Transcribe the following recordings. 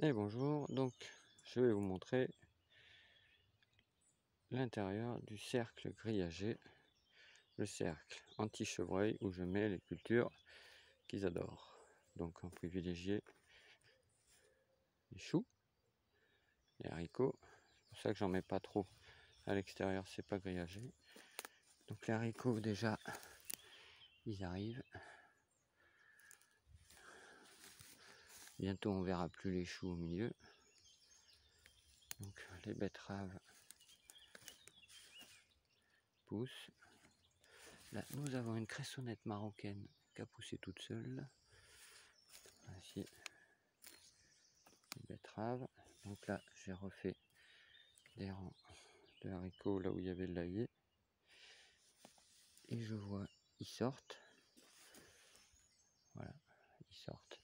Et bonjour, donc je vais vous montrer l'intérieur du cercle grillagé, le cercle anti-chevreuil où je mets les cultures qu'ils adorent. Donc en privilégié les choux, les haricots, c'est pour ça que j'en mets pas trop à l'extérieur, c'est pas grillagé. Donc les haricots déjà, ils arrivent. Bientôt on verra plus les choux au milieu. Donc les betteraves poussent. Là nous avons une cressonnette marocaine qui a poussé toute seule. Voici les betteraves. Donc là j'ai refait des rangs de haricots là où il y avait de l'ail. Et je vois, ils sortent. Voilà, ils sortent.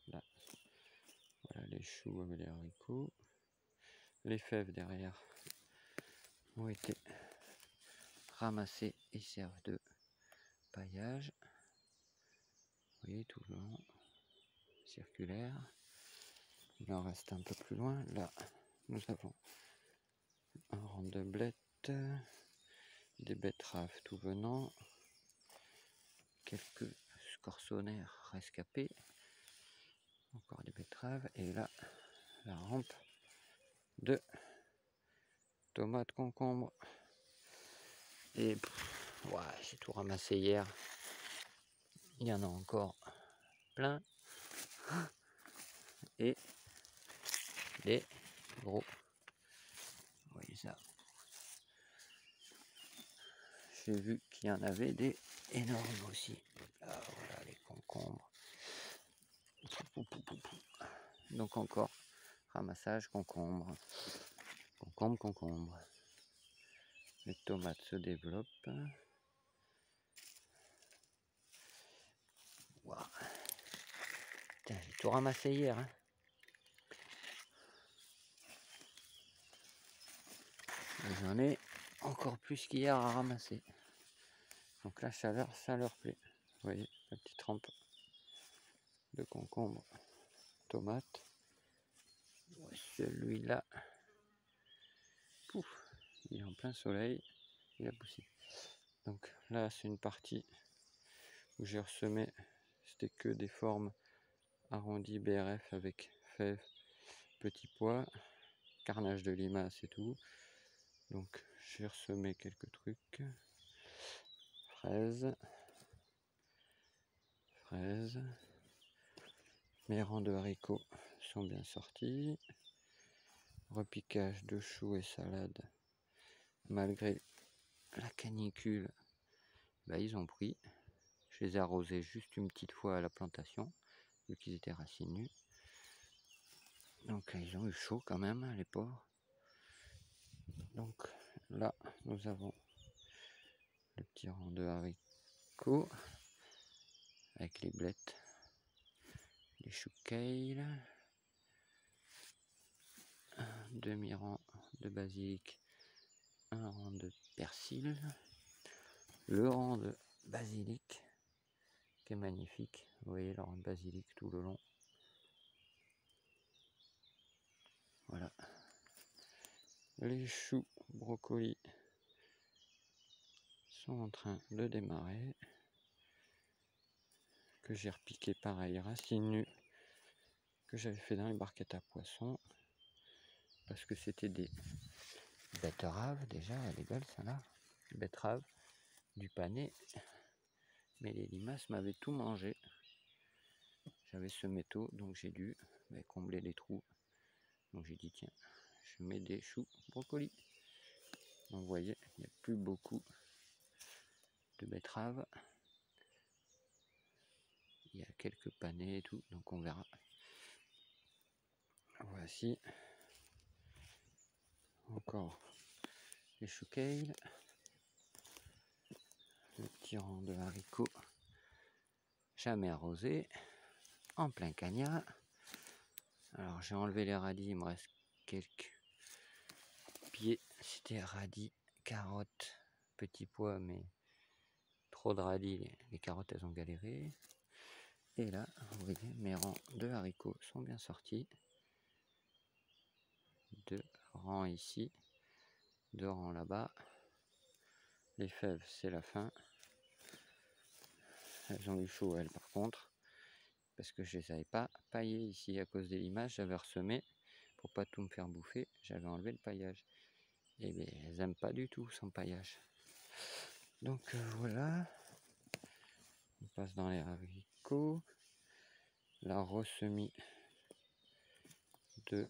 Là, voilà les choux avec les haricots. Les fèves derrière ont été ramassées et servent de paillage. Vous voyez tout le long, circulaire. Il en reste un peu plus loin. Là, nous avons un rang de blettes, des betteraves tout venant, quelques scorsonnaires rescapés, encore des betteraves, et là, la rampe de tomates, concombres. Et ouais, j'ai tout ramassé hier. Il y en a encore plein. Et des gros. Vous voyez ça. J'ai vu qu'il y en avait des énormes aussi. Là, voilà les concombres. Donc encore ramassage concombre. Concombre. Les tomates se développent. Wow. Putain, j'ai tout ramassé hier. Hein. J'en ai encore plus qu'hier à ramasser. Donc la chaleur, ça leur plaît. Vous voyez, la petite rampe de concombre, tomate. Ouais, celui-là, pouf, il est en plein soleil, il a poussé. Donc là, c'est une partie où j'ai ressemé, c'était que des formes arrondies BRF avec fèves, petits pois, carnage de limace et tout. Donc j'ai ressemé quelques trucs. Fraises. Mes rangs de haricots sont bien sortis. Repiquage de choux et salade. Malgré la canicule, ils ont pris. Je les ai arrosés juste une petite fois à la plantation, vu qu'ils étaient racines nues. Donc ils ont eu chaud quand même, les porcs. Donc là, nous avons le petit rang de haricots avec les blettes, les choux kale, un demi-rang de basilic, un rang de persil, le rang de basilic qui est magnifique. Vous voyez le rang de basilic tout le long. Voilà. Les choux, brocolis sont en train de démarrer. Que j'ai repiqué pareil, racines nues, que j'avais fait dans les barquettes à poissons. Parce que c'était des betteraves déjà, elle est belle celle-là. Betterave, du panais. Mais les limaces m'avaient tout mangé. J'avais semé tôt, donc j'ai dû combler les trous. Donc j'ai dit tiens, je mets des choux brocolis. Donc vous voyez, il n'y a plus beaucoup de betteraves. Il y a quelques panais et tout, donc on verra. Voici encore les choux kale. Le petit rang de haricots jamais arrosé, en plein cagnat. Alors j'ai enlevé les radis, il me reste quelques pieds. C'était radis, carottes, petits pois, mais trop de radis, les carottes elles ont galéré. Et là, vous voyez, mes rangs de haricots sont bien sortis. 2 rangs ici, 2 rangs là-bas. Les fèves, c'est la fin. Elles ont eu chaud, elles, par contre, parce que je les avais pas paillées ici à cause des limaces. J'avais ressemé pour pas tout me faire bouffer. J'avais enlevé le paillage. Et bien, elles n'aiment pas du tout sans paillage. Donc voilà. On passe dans les haricots. La ressemis de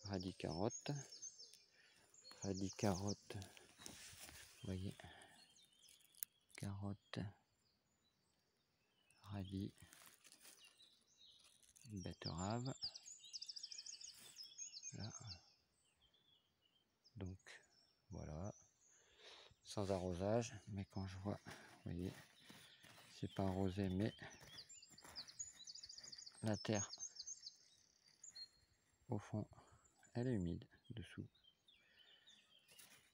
radis carottes. Radis carottes, vous voyez, carottes, radis, betterave. Là. Donc voilà, sans arrosage, mais quand je vois, vous voyez, c'est pas arrosé, mais la terre au fond, elle est humide dessous.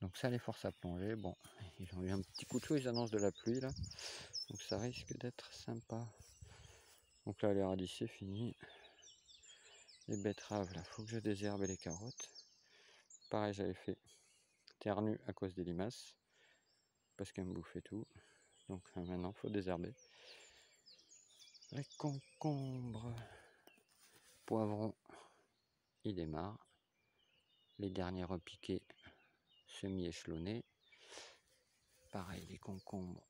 Donc ça les force à plonger. Bon, ils ont eu un petit coup de chaud, ils annoncent de la pluie là, donc ça risque d'être sympa. Donc là les radis c'est fini. Les betteraves, là, faut que je désherbe les carottes. Pareil, j'avais fait terre nue à cause des limaces, parce qu'elles me bouffaient tout. Donc maintenant, il faut désherber. Les concombres, poivrons, ils démarrent. Les derniers repiqués, semi-échelonnés. Pareil, les concombres,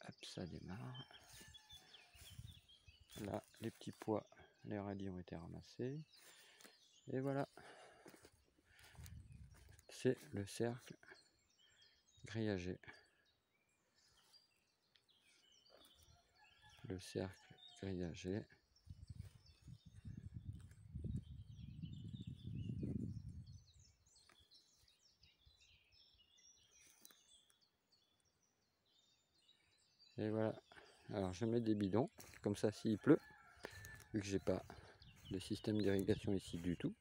hop, ça démarre. Là, les petits pois, les radis ont été ramassés. Et voilà. C'est le cercle grillagé. Le cercle grillagé. Et voilà. Alors je mets des bidons, comme ça s'il pleut, vu que j'ai pas de système d'irrigation ici du tout.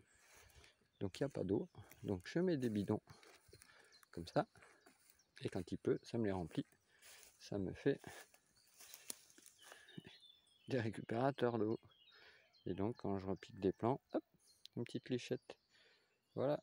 Donc il n'y a pas d'eau. Donc je mets des bidons comme ça. Et quand il pleut, ça me les remplit. Ça me fait des récupérateurs d'eau. Et donc quand je repique des plants, hop, une petite lichette. Voilà.